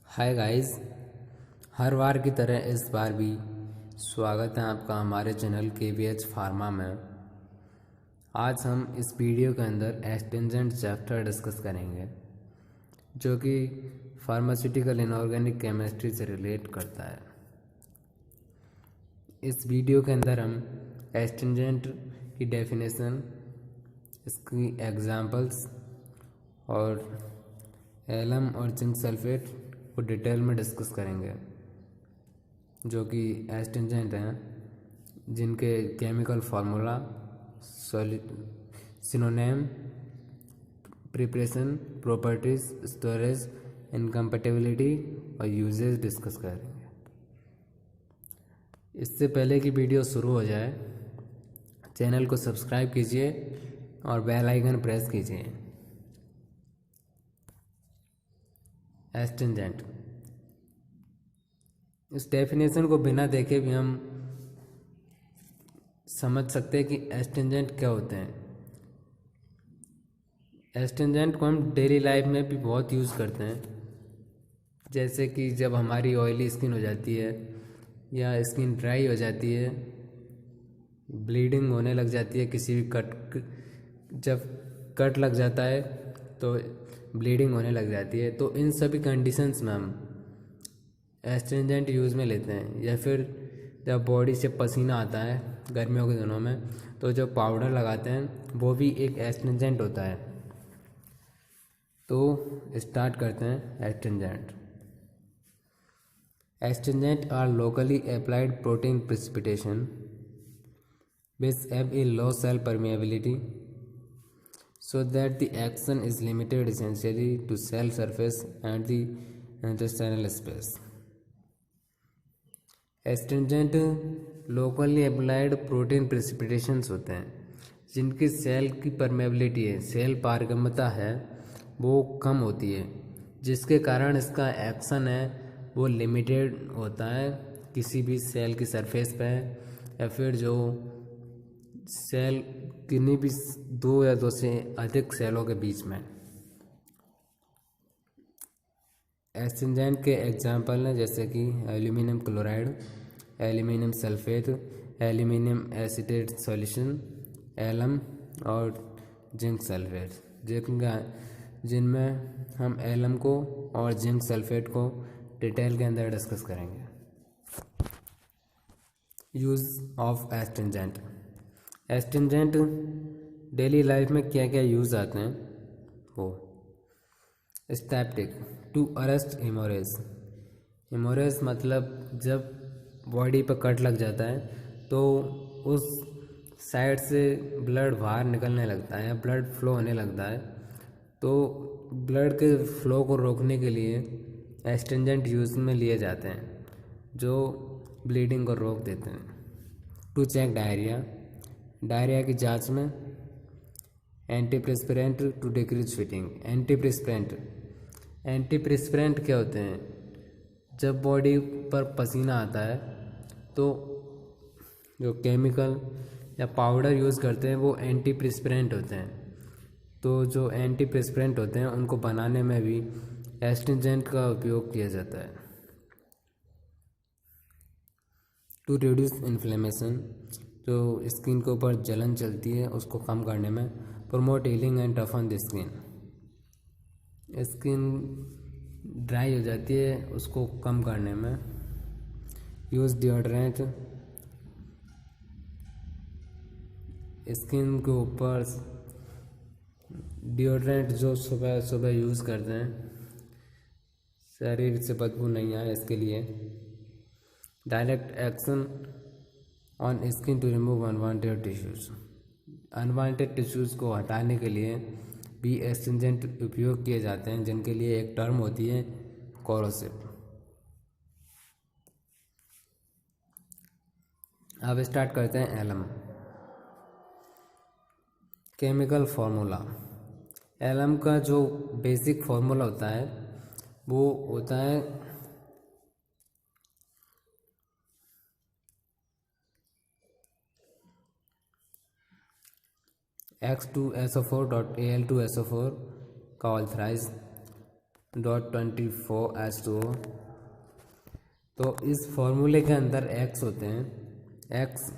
Hi guys, हर बार की तरह इस बार भी स्वागत है आपका हमारे चैनल KVH फार्मा में। आज हम इस वीडियो के अंदर एस्टिंजेंट चैप्टर डिस्कस करेंगे जो कि फार्मास्यूटिकल इनऑर्गेनिक केमिस्ट्री से रिलेट करता है। इस वीडियो के अंदर हम एस्टिंजेंट की डेफिनेशन, इसकी एग्जांपल्स और एलम और जिंक सल्फेट को डिटेल में डिस्कस करेंगे, जो कि एस्टिंजेंट हैं, जिनके chemical formula, synonym, preparation, properties, storage, incompatibility और यूजेस डिस्कस करेंगे। इससे पहले कि वीडियो शुरू हो जाए, चैनल को सब्सक्राइब कीजिए और बेल आइकन प्रेस कीजिए। एस्टिंजेंट, इस डेफिनेशन को बिना देखे भी हम समझ सकते हैं कि एस्टिंजेंट क्या होते हैं। एस्टिंजेंट को हम डेली लाइफ में भी बहुत यूज़ करते हैं, जैसे कि जब हमारी ऑयली स्किन हो जाती है या स्किन ड्राई हो जाती है, ब्लीडिंग होने लग जाती है, किसी भी जब कट लग जाता है तो ब्लीडिंग होने लग जाती है, तो इन सभी कंडीशंस में हम एस्ट्रिंजेंट यूज़ में लेते हैं। या फिर जब बॉडी से पसीना आता है गर्मियों के दिनों में, तो जो पाउडर लगाते हैं वो भी एक एस्ट्रिंजेंट होता है। तो स्टार्ट करते हैं astringent. Astringent are locally applied protein precipitation which have a low cell permeability so that the action is limited essentially to cell surface and the intestinal space. Astringent locally applied protein precipitations होते हैं जिनकी cell की permeability है, cell पारगम्यता है, वो कम होती है, जिसके कारण इसका एक्शन है वो लिमिटेड होता है किसी भी सेल की सरफेस पे, या फिर जो सेल किन्हीं भी दो या दो से अधिक सेलों के बीच में। एस्ट्रिंजेंट के एग्जाम्पल हैं जैसे कि aluminium chloride, aluminium sulphate, aluminium acetate solution, alum और जिंक सल्फेट, जिनमें हम एलम को और जिंक सल्फेट को डिटेल के अंदर डिस्कस करेंगे। Use of astringent. Astringent daily life में क्या क्या यूज़ आते हैं वो। Styptic, to arrest haemorrhage. Haemorrhage मतलब जब बॉडी पर कट लग जाता है तो उस साइड से ब्लड बाहर निकलने लगता है या ब्लड फ्लो होने लगता है, तो ब्लड के फ्लो को रोकने के लिए एस्ट्रिंजेंट यूज़ में लिए जाते हैं जो ब्लीडिंग को रोक देते हैं। टू चेक डायरिया, डायरिया की जांच में। एंटीप्रेस्पिरेंट टू डिक्रीज फिटिंग। एंटीप्रेस्पिरेंट क्या होते हैं? जब बॉडी पर पसीना आता है तो जो केमिकल या पाउडर यूज़ करते हैं वो एंटीप्रेस्पिरेंट होते हैं। तो जो एंटीप्रेस्पिरेंट होते हैं उनको बनाने में भी एस्ट्रिंजेंट का उपयोग किया जाता है। टू रिड्यूस इन्फ्लेमेशन, जो स्किन के ऊपर जलन चलती है उसको कम करने में। Promote healing and टफन the skin, skin dry हो जाती है उसको कम करने में। यूज़ डिओड्रेंट, स्किन के ऊपर डिओड्रेंट जो सुबह सुबह यूज़ करते हैं, शरीर से बदबू नहीं आए इसके लिए। Direct action on skin to remove unwanted tissues, unwanted tissues को हटाने के लिए भी एस्ट्रिंजेंट उपयोग किए जाते हैं, जिनके लिए एक टर्म होती है कोरोसिव। अब स्टार्ट करते हैं एलम। Chemical formula. एलएम का जो बेसिक फार्मूला होता है वो होता है X2SO4.Al2SO4 का ऑल्थराइज .24H2O। तो इस फॉर्मूले के अंदर X होते हैं, X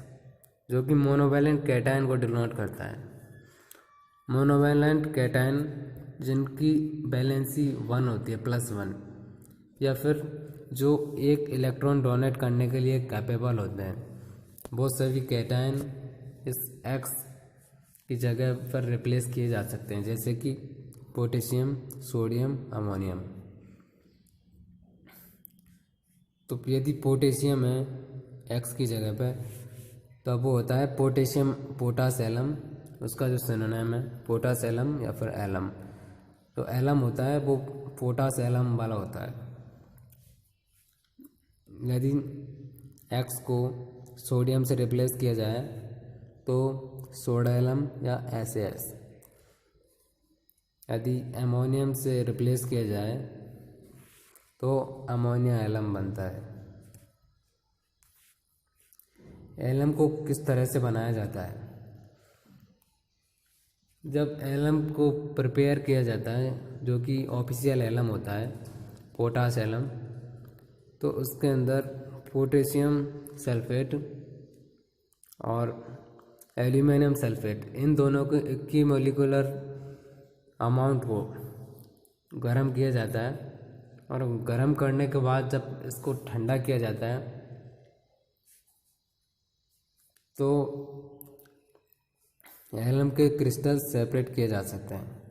जो कि मोनोवैलेंट कैटायन को डिनोट करता है। मोनोवैलेंट कैटायन जिनकी वैलेंसी 1 होती है, +1, या फिर जो एक इलेक्ट्रॉन डोनेट करने के लिए कैपेबल होते हैं, वो सभी कैटायन इस X की जगह पर रिप्लेस किए जा सकते हैं, जैसे कि पोटेशियम, सोडियम, अमोनियम। तो यदि पोटेशियम है X की जगह पर तो वो होता है पोटेशियम पोटास एलम, उसका जो सिनोनिम है पोटास एलम या फिर एलम। तो एलम होता है वो पोटास एलम वाला होता है। यदि X को सोडियम से रिप्लेस किया जाए तो सोडा एलम या SAS। यदि अमोनियम से रिप्लेस किया जाए तो अमोनिया एलम बनता है। एलम को किस तरह से बनाया जाता है? जब एलम को प्रिपेयर किया जाता है, जो कि ऑफिशियल एलम होता है पोटास एलम, तो उसके अंदर पोटेशियम सल्फेट और एल्यूमिनियम सल्फेट, इन दोनों के इक्की मोलिकुलर अमाउंट को गर्म किया जाता है। और गर्म करने के बाद जब इसको ठंडा किया जाता है तो एलम के क्रिस्टल सेपरेट किए जा सकते हैं।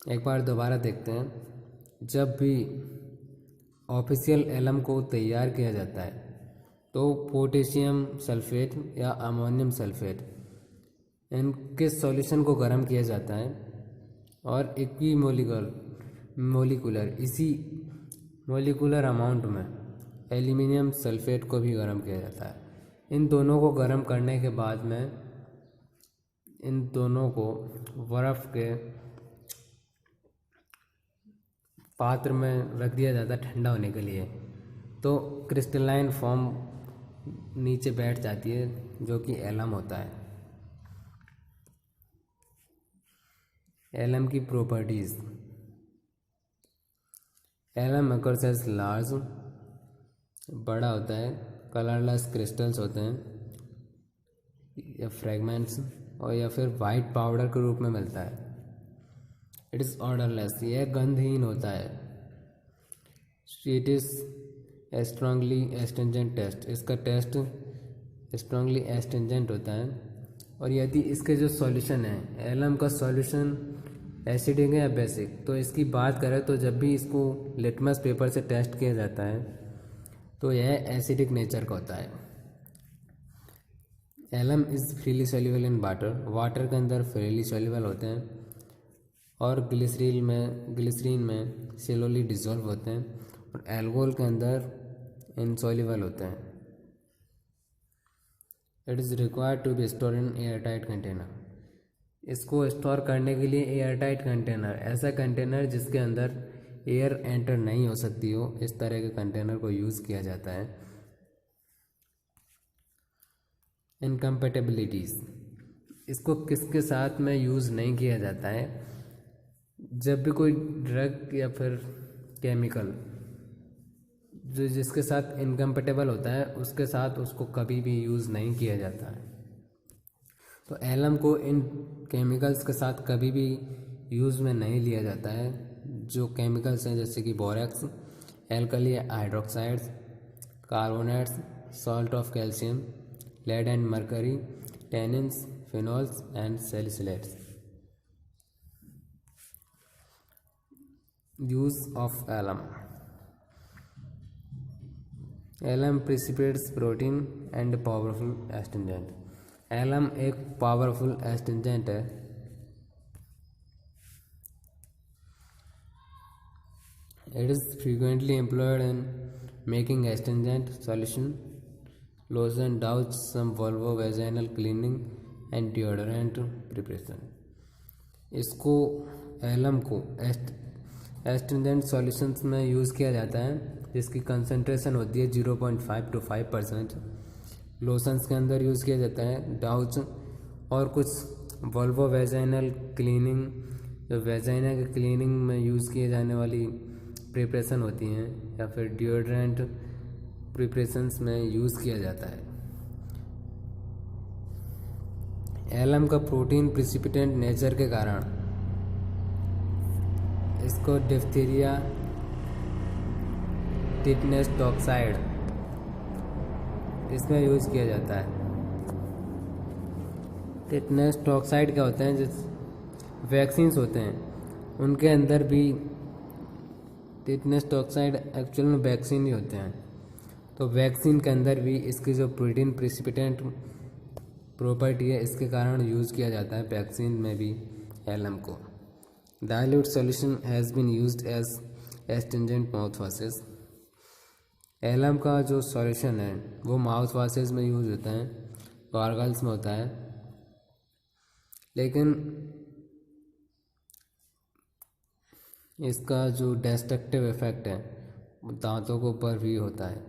एक बार दोबारा देखते हैं। जब भी ऑफिशियल एलम को तैयार किया जाता है तो पोटेशियम सल्फेट या अमोनियम सल्फेट, इनके सॉल्यूशन को गर्म किया जाता है और इक्वी मोलिकुलर इसी मोलिकुलर अमाउंट में एल्यूमिनियम सल्फेट को भी गर्म किया जाता है। इन दोनों को गर्म करने के बाद में इन दोनों को बर्फ़ के पात्र में रख दिया जाता है ठंडा होने के लिए। तो क्रिस्टलाइन फॉर्म नीचे बैठ जाती है, जो कि एलम होता है। एलम की properties. Alum occurs as large, बड़ा होता है, कलरलेस क्रिस्टल्स होते हैं या फ्रेगमेंट्स, और या फिर वाइट पाउडर के रूप में मिलता है। इट इज़ ऑर्डरलेस, यह गंधहीन होता है। इट इज़ स्ट्रांगली एस्टेंजेंट टेस्ट, इसका टेस्ट स्ट्रांगली एस्टेंजेंट होता है। और यदि इसके जो सॉल्यूशन है, एलम का सॉल्यूशन एसिडिक है या बेसिक, तो इसकी बात करें तो जब भी इसको लिटमस पेपर से टेस्ट किया जाता है तो यह एसिडिक नेचर का होता है। Alum is freely soluble in water, water के अंदर फ्रीली सॉल्युबल होते हैं और ग्लिसरीन में सेलोली डिज़ोल्व होते हैं, और एल्कोहल के अंदर इनसॉल्युबल होते हैं। It is required to be store in air tight container, इसको स्टोर करने के लिए एयर टाइट कंटेनर, ऐसा कंटेनर जिसके अंदर एयर एंटर नहीं हो सकती हो, इस तरह के कंटेनर को यूज़ किया जाता है। इनकम्पेटेबिलिटीज़, इसको किसके साथ में यूज़ नहीं किया जाता है? जब भी कोई ड्रग या फिर केमिकल जो जिसके साथ इनकम्पेटेबल होता है उसके साथ उसको कभी भी यूज़ नहीं किया जाता है। तो एलम को इन केमिकल्स के साथ कभी भी यूज़ में नहीं लिया जाता है। जो केमिकल्स हैं जैसे कि borax, alkali hydroxides, carbonates, salt of calcium, lead and mercury, tannins, phenols and salicylates. Use of alum. Alum precipitates protein and powerful astringent. Alum एक पावरफुल एस्टिंजेंट है। It is frequently employed in making astringent solution, lotion, douche, some vulvo vaginal cleaning and deodorant preparation. इसको alum को astringent solutions में use किया जाता है जिसकी concentration होती है 0.5 to 5%। लोशंस के अंदर यूज़ किया जाता है डाउच और कुछ वल्वो वेजाइनल क्लीनिंग, जो वेजाइना के क्लीनिंग में यूज़ किए जाने वाली प्रिपरेशन होती हैं या फिर डिओड्रेंट प्रिपरेशंस में यूज़ किया जाता है। एलम का प्रोटीन प्रिसिपिटेंट नेचर के कारण इसको डिप्थीरिया, टिटनेस टॉक्साइड इसमें यूज़ किया जाता है। टिटनेस टॉक्साइड क्या होते हैं, जिस वैक्सीन्स होते हैं उनके अंदर भी टिटनेस टॉक्साइड एक्चुअल में वैक्सीन ही होते हैं, तो वैक्सीन के अंदर भी इसकी जो प्रोटीन प्रिसिपिटेंट प्रॉपर्टी है इसके कारण यूज़ किया जाता है वैक्सीन में भी एलम को। Dilute solution has been used as astringent mouth washes. Alum का जो सॉल्यूशन है वो माउथ वाशेस में यूज़ होता है, गार्गल्स में होता है, लेकिन इसका जो डिस्ट्रक्टिव इफेक्ट है वो दांतों के ऊपर भी होता है।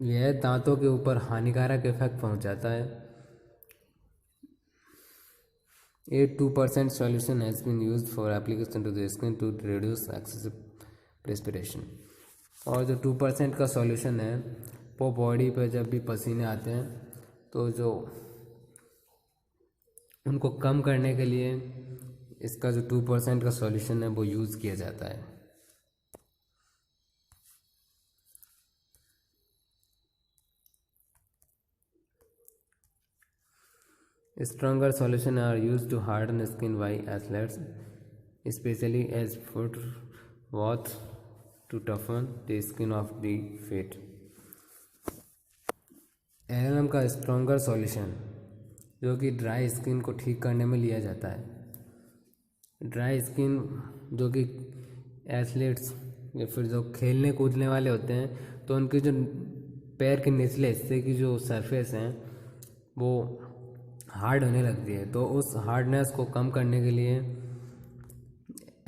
यह दांतों के ऊपर हानिकारक इफेक्ट पहुंचाता है। 82% solution has been used for application to the skin to reduce excessive perspiration। और जो 2% का सॉल्यूशन है वो बॉडी पे जब भी पसीने आते हैं तो जो उनको कम करने के लिए इसका जो 2% का सॉल्यूशन है वो यूज़ किया जाता है। Stronger solutions are used to harden skin by athletes, especially as foot baths to toughen the skin of the feet। Alum का स्ट्रॉन्गर सॉल्यूशन जो कि ड्राई स्किन को ठीक करने में लिया जाता है। ड्राई स्किन जो कि एथलीट्स या फिर जो खेलने कूदने वाले होते हैं तो उनके जो पैर के निचले हिस्से की जो सरफेस हैं वो हार्ड होने लगती है, तो उस हार्डनेस को कम करने के लिए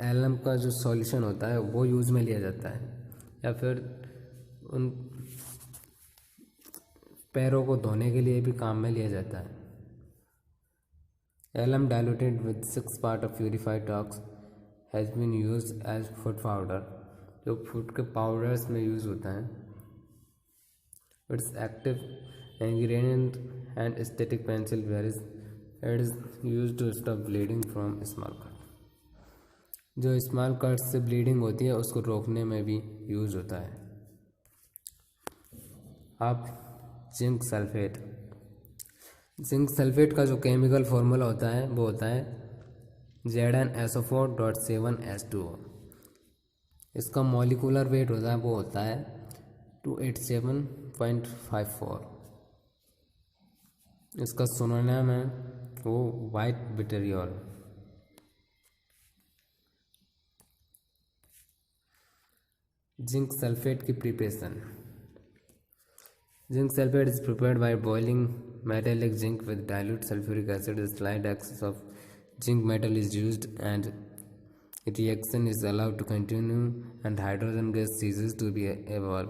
एलम का जो सॉल्यूशन होता है वो यूज़ में लिया जाता है, या फिर उन पैरों को धोने के लिए भी काम में लिया जाता है। Alum diluted with 6 part of purified talcs has been used as foot powder, जो फुट के पाउडर्स में यूज़ होता है। Its active ingredient and static pencil where it is used to stop bleeding from small cut। जो small cut से bleeding होती है उसको रोकने में भी यूज़ होता है। अब जिंक सल्फेट। जिंक सल्फेट का जो केमिकल फॉर्मूला होता है वो होता है ZnSO4.7H2O। इसका मॉलिक्यूलर वेट होता है वो होता है 287.54। इसका सिनोनिम है वो वाइट विट्रियोल। जिंक सल्फेट की preparation. Zinc sulphate is prepared by boiling metallic zinc with dilute sulphuric acid. Slight excess of zinc metal is used and reaction is allowed to continue and hydrogen gas ceases to be evolve.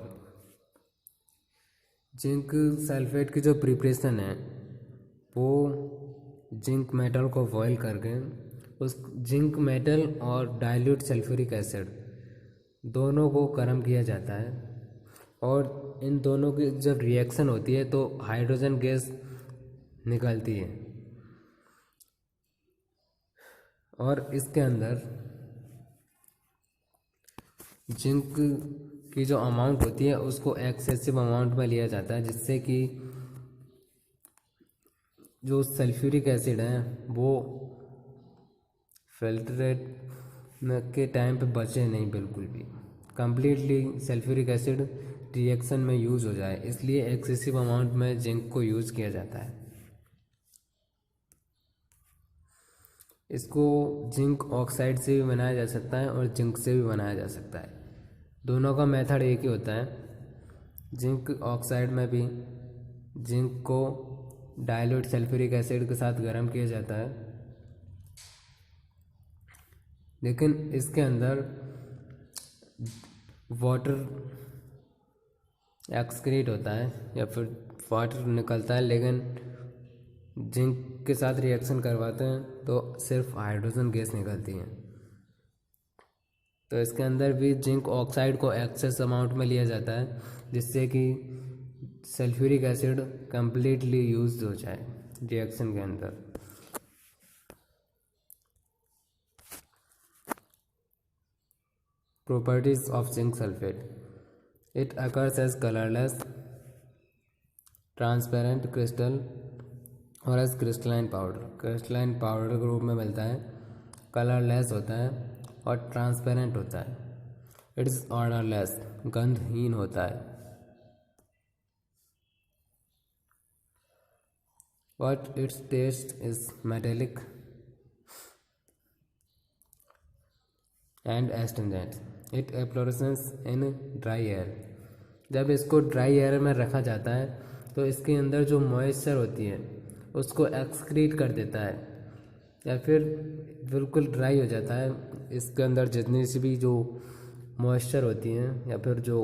Zinc sulphate की जो preparation है वो zinc metal को boil करके उस zinc metal और dilute sulphuric acid दोनों को गर्म किया जाता है, और इन दोनों की जब रिएक्शन होती है तो हाइड्रोजन गैस निकलती है, और इसके अंदर जिंक की जो अमाउंट होती है उसको एक्सेसिव अमाउंट में लिया जाता है, जिससे कि जो सल्फ्यूरिक एसिड है वो फिल्ट्रेट के टाइम पे बचे नहीं, बिल्कुल भी कम्प्लीटली सल्फ्यूरिक एसिड रिएक्शन में यूज़ हो जाए, इसलिए एक्सेसिव अमाउंट में जिंक को यूज़ किया जाता है। इसको जिंक ऑक्साइड से भी बनाया जा सकता है और जिंक से भी बनाया जा सकता है, दोनों का मेथड एक ही होता है। जिंक ऑक्साइड में भी जिंक को डाइल्यूट सल्फ्यूरिक एसिड के साथ गर्म किया जाता है, लेकिन इसके अंदर वाटर एक्सक्रीट होता है या फिर वाटर निकलता है, लेकिन जिंक के साथ रिएक्शन करवाते हैं तो सिर्फ हाइड्रोजन गैस निकलती है। तो इसके अंदर भी जिंक ऑक्साइड को एक्सेस अमाउंट में लिया जाता है, जिससे कि सल्फ्यूरिक एसिड कम्प्लीटली यूज हो जाए रिएक्शन के अंदर। Properties of zinc sulphate, it occurs as colourless, transparent crystal और as crystalline powder. Crystalline powder के रूप में मिलता है, कलरलेस होता है और ट्रांसपेरेंट होता है। इट इज़ ऑर्डरलेस, गंधहीन होता है। But its taste is metallic and astringent. It effloresces in dry air. जब इसको ड्राई एयर में रखा जाता है तो इसके अंदर जो मॉइस्चर होती है उसको एक्सक्रीट कर देता है, या फिर बिल्कुल ड्राई हो जाता है। इसके अंदर जितनी सी भी जो मॉइस्चर होती हैं या फिर जो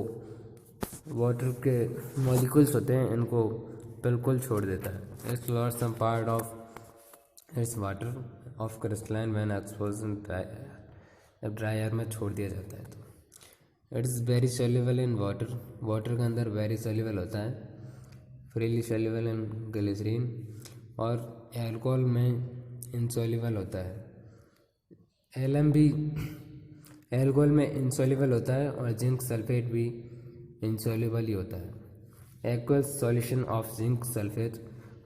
वाटर के मॉलिक्यूल्स होते हैं इनको बिल्कुल छोड़ देता है। Its lost some part of its water of crystalline when exposed in dry air. जब ड्राई एयर में छोड़ दिया जाता है तो it is very soluble in water. Water के अंदर वेरी सोल्यूबल होता है, फ्रीली सोल्यूबल इन ग्लिसरीन, और एल्कोहल में इनसोल्यूबल होता है। एलएम भी एल्कोहल में इनसोल्यूबल होता है और जिंक सल्फेट भी इनसोल्यूबल ही होता है। Aqueous solution of zinc sulphate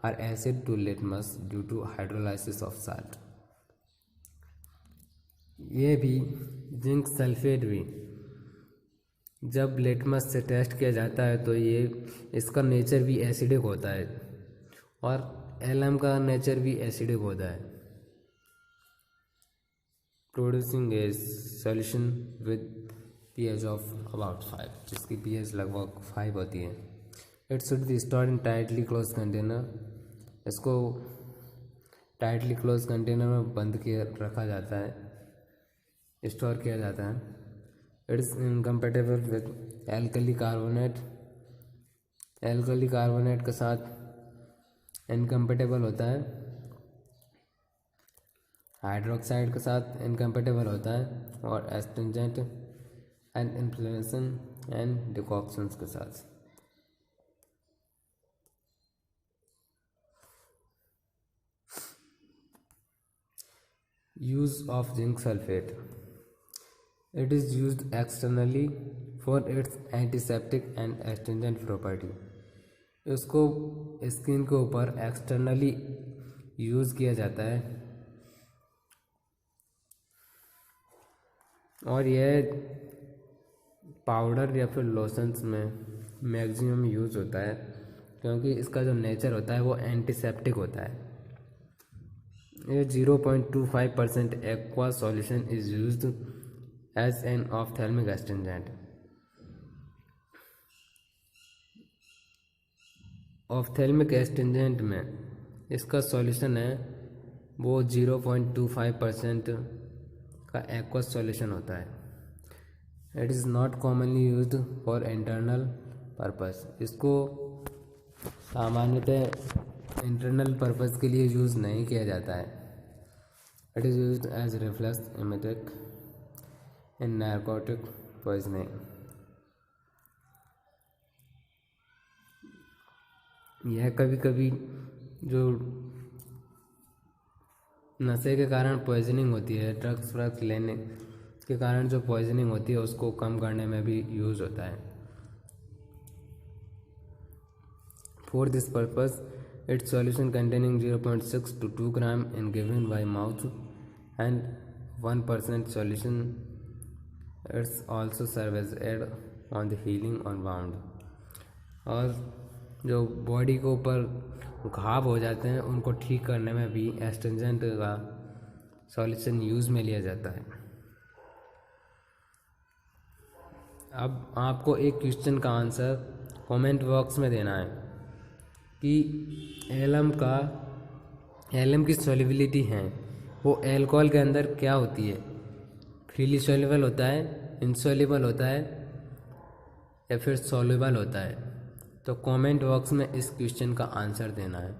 are acid to litmus due to hydrolysis of salt. ये भी जिंक सल्फेट भी जब लिटमस से टेस्ट किया जाता है तो ये इसका नेचर भी एसिडिक होता है और एलएम का नेचर भी एसिडिक होता है, producing A solution with pH of about 5, जिसकी pH लगभग 5 होती है। It should be stored in tightly close container. इसको टाइटली क्लोज कंटेनर में बंद किया रखा जाता है, स्टोर किया जाता है। It is incompatible with alkali carbonate. Alkali carbonate के साथ इनकम्पेटेबल होता है, हाइड्रोक्साइड के साथ इनकम्पेटेबल होता है, और astringent and inflammation and decoctions के साथ। Use of zinc sulphate, it is used externally for its antiseptic and astringent property. इसको स्किन के ऊपर एक्सटर्नली यूज़ किया जाता है और यह पाउडर या फिर लोशंस में मैक्सिमम यूज़ होता है, क्योंकि इसका जो नेचर होता है वो एंटीसेप्टिक होता है। ये 0.25% aqua solution is used as an ophthalmic astringent. Ophthalmic astringent में इसका सॉल्यूशन है वो 0.25% का एक्वस सॉल्यूशन होता है। It is not commonly used for internal purpose. इसको सामान्यतः इंटरनल पर्पस के लिए यूज़ नहीं किया जाता है। It is used as reflex emetic in narcotic poisoning. यह कभी कभी जो नशे के कारण पॉइजनिंग होती है, ड्रग्स व्रग्स लेने के कारण जो पॉइजनिंग होती है उसको कम करने में भी यूज़ होता है। For this purpose it's solution containing 0.6 to 2 gram in given by mouth and 1% solution. It's also serve as aid on the healing on wound। और जो बॉडी के ऊपर घाव हो जाते हैं उनको ठीक करने में भी एस्टेंजेंट का सॉल्यूशन यूज़ में लिया जाता है। अब आपको एक क्वेश्चन का आंसर कमेंट बॉक्स में देना है। कि एलम की सॉल्युबिलिटी है वो अल्कोहल के अंदर क्या होती है, फ्रीली सॉल्युबल होता है, इनसॉल्युबल होता है या फिर सॉल्युबल होता है। तो कमेंट बॉक्स में इस क्वेश्चन का आंसर देना है।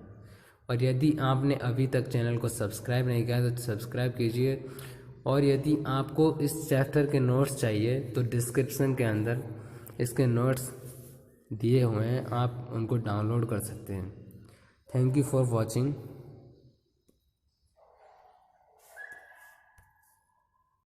और यदि आपने अभी तक चैनल को सब्सक्राइब नहीं किया तो सब्सक्राइब कीजिए। और यदि आपको इस चैप्टर के नोट्स चाहिए तो डिस्क्रिप्शन के अंदर इसके नोट्स दिए हुए हैं, आप उनको डाउनलोड कर सकते हैं। Thank you for watching.